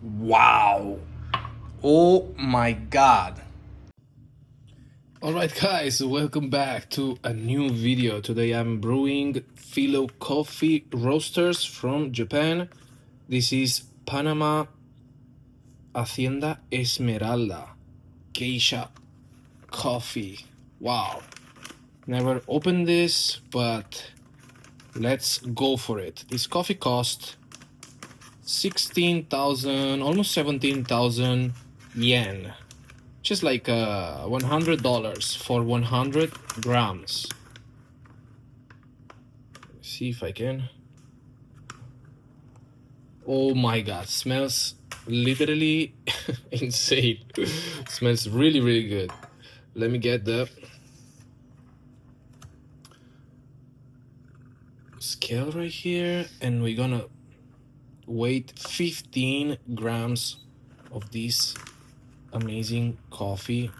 Wow. Oh my god. Alright guys, welcome back to a new video. Today I'm brewing Philo coffee roasters from Japan. This is Panama Hacienda Esmeralda geisha coffee. Wow. Never opened this, but let's go for it. This coffee cost 16,000, almost 17,000 yen. Just like $100 for 100 grams. Let's see if I can. Oh my god, smells literally insane. Smells really, really good. Let me get the scale right here, and we're gonna weight 15 grams of this amazing coffee,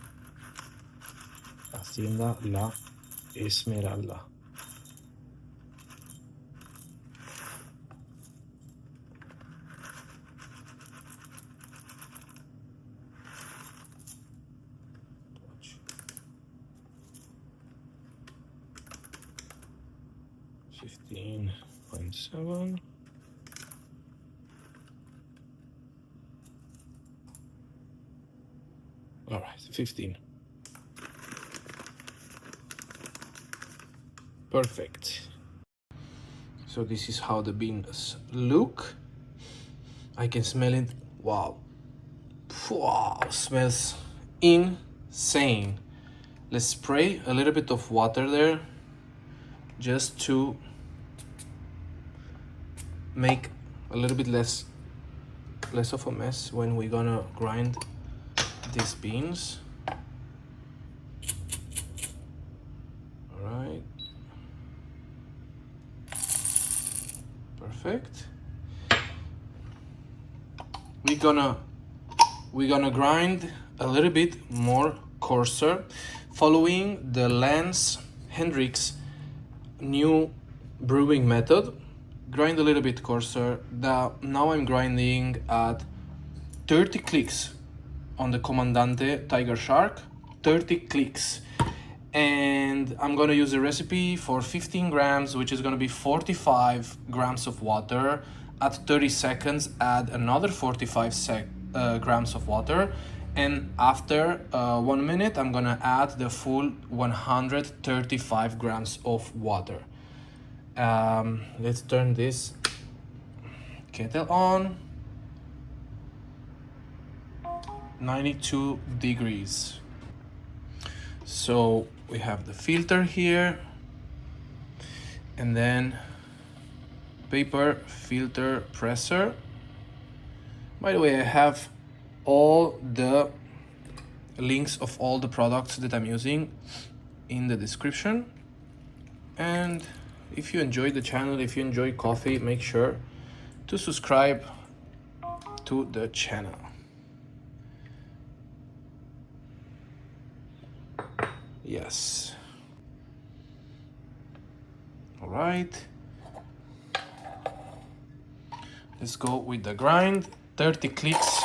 Hacienda La Esmeralda. $15.7. All right, 15. Perfect. So this is how the beans look. I can smell it. Wow. Wow, smells insane. Let's spray a little bit of water there just to make a little bit less of a mess when we're gonna grind these beans. All right, perfect. We're gonna grind a little bit more coarser, following the Lance Hedrick's new brewing method. Grind a little bit coarser. Now I'm grinding at 30 clicks on the Comandante Tigershark, 30 clicks. And I'm gonna use a recipe for 15 grams, which is gonna be 45 grams of water. At 30 seconds, add another 45 grams of water. And after 1 minute, I'm gonna add the full 135 grams of water. Let's turn this kettle on. 92 degrees. So we have the filter here, and then paper filter presser. By the way, I have all the links of all the products that I'm using in the description. And if you enjoy the channel, if you enjoy coffee, make sure to subscribe to the channel. Yes. All right. Let's go with the grind. 30 clicks.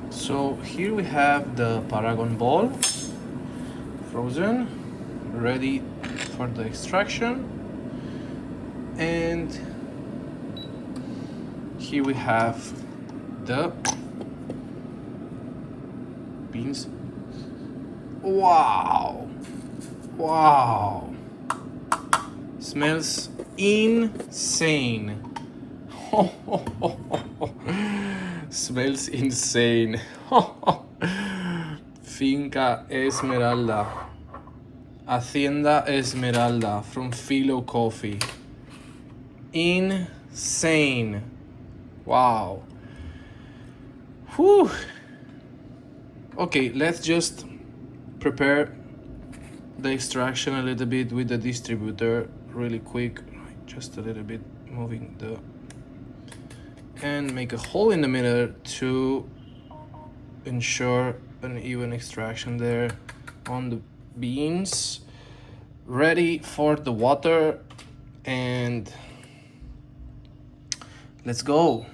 So here we have the Paragon ball, frozen, ready for the extraction. And here we have the beans. Wow, wow, smells insane. Smells insane. Finca Esmeralda, Hacienda Esmeralda from Philo Coffee. Insane. Wow. Whew. Okay, let's just prepare the extraction a little bit with the distributor really quick. Just a little bit, moving the, and make a hole in the middle to ensure an even extraction there on the beans. Ready for the water. and let's go.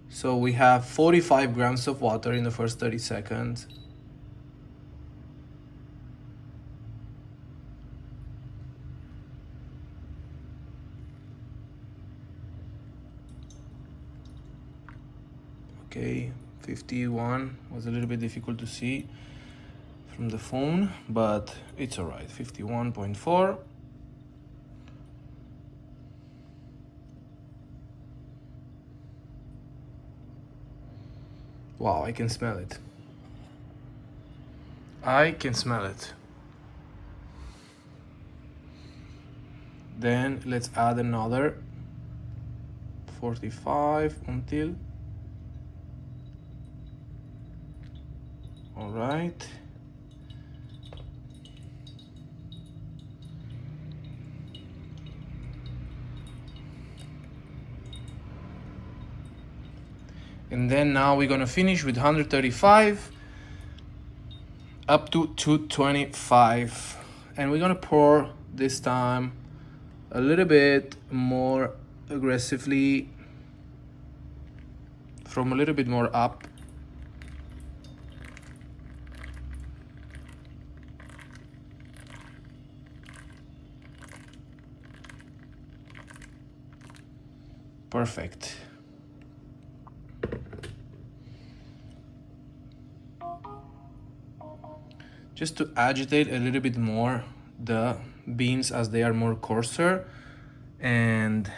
So we have 45 grams of water in the first 30 seconds. Okay, 51 was a little bit difficult to see from the phone, but it's all right. 51.4. Wow, I can smell it. I can smell it. Then let's add another 45 until. All right. And then now we're gonna finish with 135 up to 225. And we're gonna pour this time a little bit more aggressively from a little bit more up. Perfect. Just to agitate a little bit more the beans as they are more coarser, and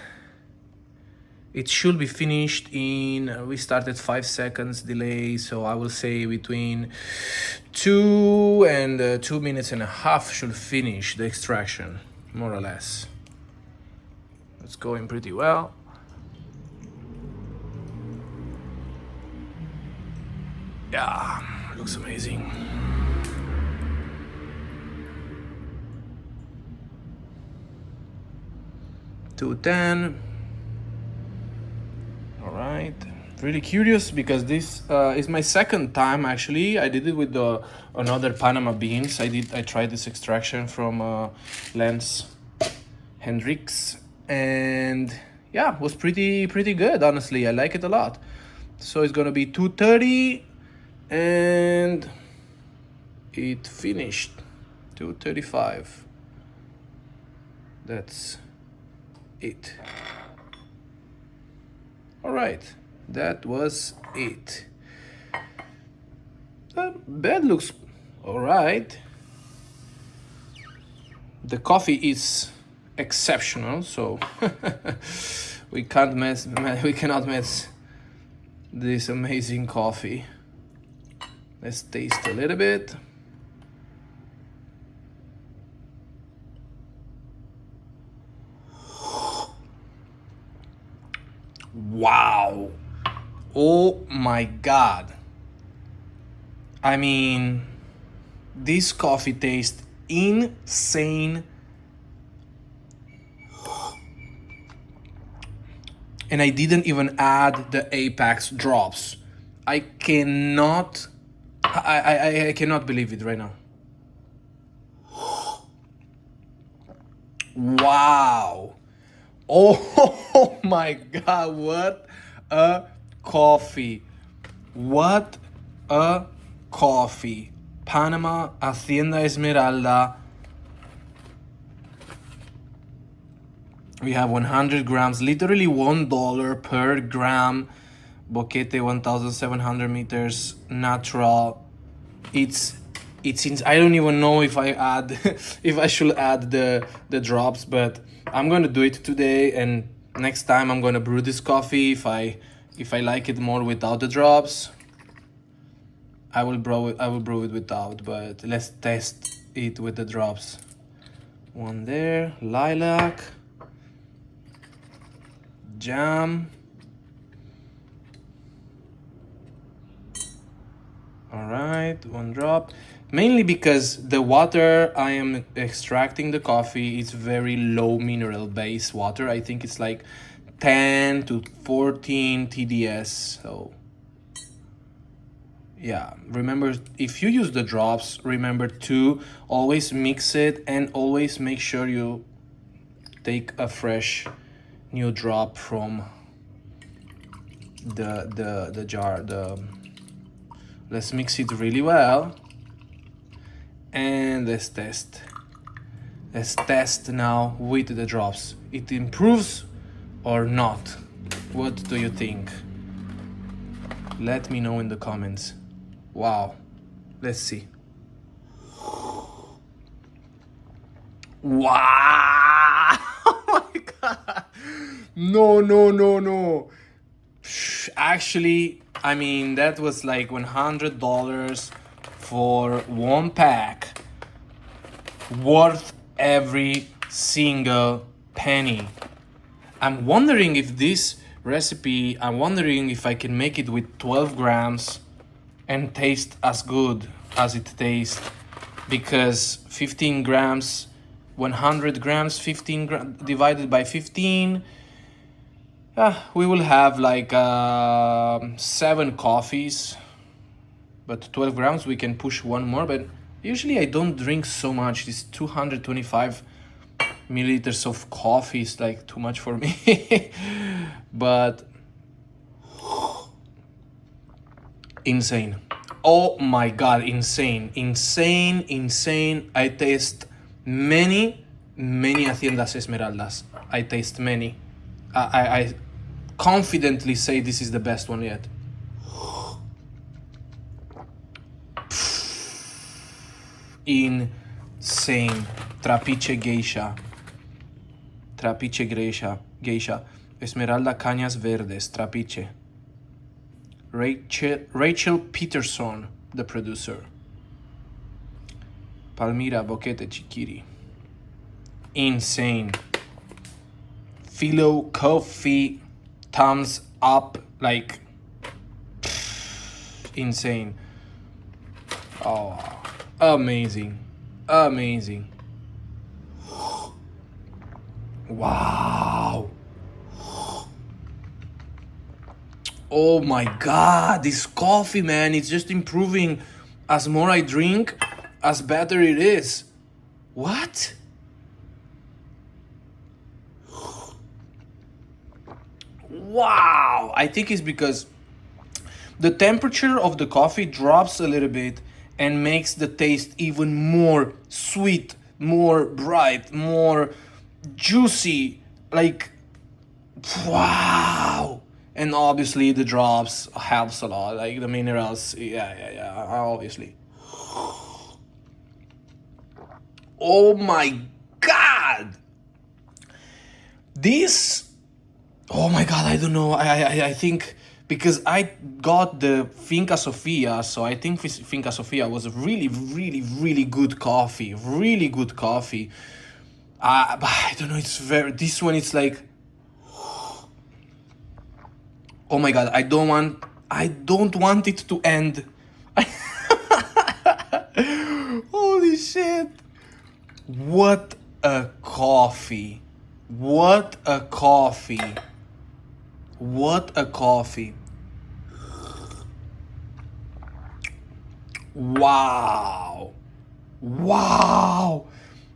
it should be finished in, we started 5 seconds delay, so I will say between 2 and 2 minutes and a half should finish the extraction, more or less. It's going pretty well. Yeah, looks amazing. $2.10. All right. Really curious because this is my second time actually. I did it with another Panama beans. I tried this extraction from Lance Hedrick, and yeah, it was pretty good. Honestly, I like it a lot. So it's gonna be 230, and it finished 235. That's it. All right, that was it. The bed looks all right. The coffee is exceptional, so we cannot miss this amazing coffee. Let's taste a little bit. Wow. Oh my God. I mean, this coffee tastes insane. And I didn't even add the Apex drops. I cannot believe it right now. Wow. Oh my God, what a coffee. What a coffee. Panama Hacienda Esmeralda. We have 100 grams, literally $1 per gram. Boquete 1,700 meters, natural. It's I don't even know if I add if I should add the drops, but I'm gonna do it today, and next time I'm gonna brew this coffee. If I like it more without the drops, I will brew it without, but let's test it with the drops. One there, lilac, jam. All right, one drop. Mainly because the water I am extracting the coffee is very low mineral base water. I think it's like 10 to 14 TDS. So yeah, remember, if you use the drops, remember to always mix it and always make sure you take a fresh new drop from the jar. Let's mix it really well, and let's test. Let's test now with the drops. It improves or not? What do you think? Let me know in the comments. Wow. Let's see. Wow! Oh my god! No. Actually, I mean, that was like $100 for one pack. Worth every single penny. I'm wondering if this recipe, I'm wondering if I can make it with 12 grams and taste as good as it tastes, because 15 grams, 100 grams, 15 divided by 15, we will have like 7 coffees, but 12 grams we can push one more. But usually I don't drink so much. This 225 milliliters of coffee is like too much for me. But insane. Oh my god, insane. I taste many Haciendas Esmeraldas. I taste many. I confidently say this is the best one yet. Insane. Trapiche geisha. Esmeralda Cañas Verdes, Trapiche. Rachel Peterson, the producer. Palmira Boquete Chiquiri. Insane. Philo coffee, thumbs up, like insane. Oh, amazing. Wow. Oh my god, this coffee, man, it's just improving. As more I drink, as better it is. What? Wow, I think it's because the temperature of the coffee drops a little bit and makes the taste even more sweet, more bright, more juicy. Like, wow. And obviously the drops helps a lot, like the minerals, yeah, obviously. Oh my god! This, oh my god, I don't know, I think, because I got the Finca Sofia, so I think Finca Sofia was a really good coffee, but I don't know, this one, it's like, oh my god, I don't want it to end. Holy shit. What a coffee. Wow.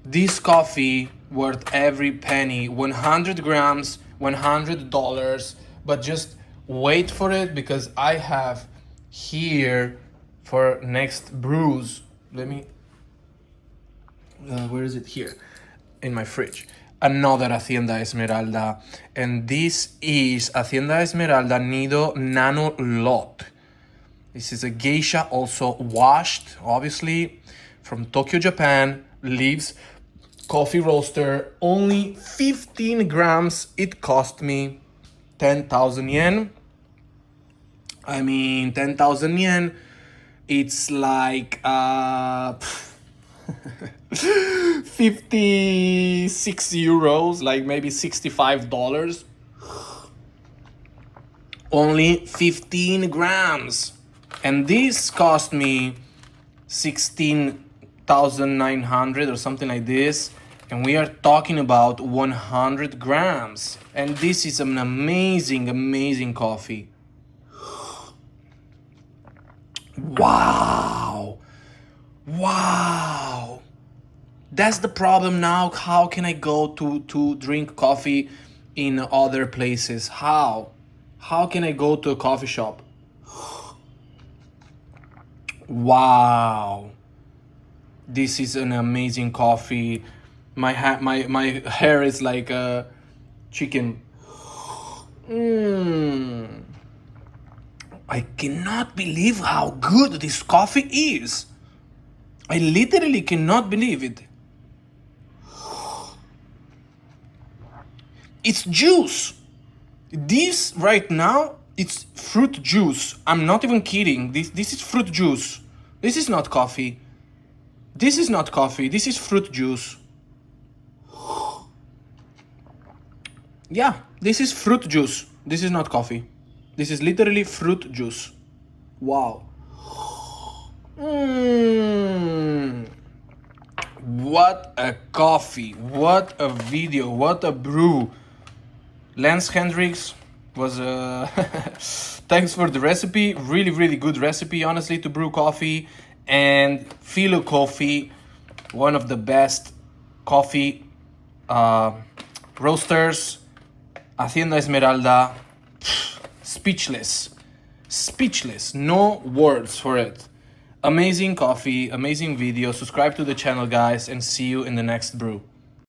This coffee worth every penny. 100 grams, $100, but just wait for it, because I have here for next brews. Let me, where is it? Here in my fridge. Another Hacienda Esmeralda, and this is Hacienda Esmeralda Nido Nano Lot. This is a geisha, also washed, obviously, from Tokyo, Japan. Leaves coffee roaster, only 15 grams. It cost me 10,000 yen. I mean, 10,000 yen, it's like 56 euros, like maybe $65. Only 15 grams. And this cost me 16,900 or something like this. And we are talking about 100 grams. And this is an amazing coffee. Wow. That's the problem now. How can I go to drink coffee in other places? How can I go to a coffee shop? Wow, this is an amazing coffee. My hair is like a chicken. I cannot believe how good this coffee is. I literally cannot believe it. It's juice. This right now, it's fruit juice. I'm not even kidding. This is fruit juice. This is not coffee. This is not coffee. This is fruit juice. Yeah, this is fruit juice. This is not coffee. This is literally fruit juice. Wow. What a coffee. What a video. What a brew. Lance Hedrick was thanks for the recipe. Really good recipe, honestly, to brew coffee. And Philo Coffee, one of the best coffee roasters. Hacienda Esmeralda. Speechless. No words for it. Amazing coffee, amazing video. Subscribe to the channel, guys, and see you in the next brew.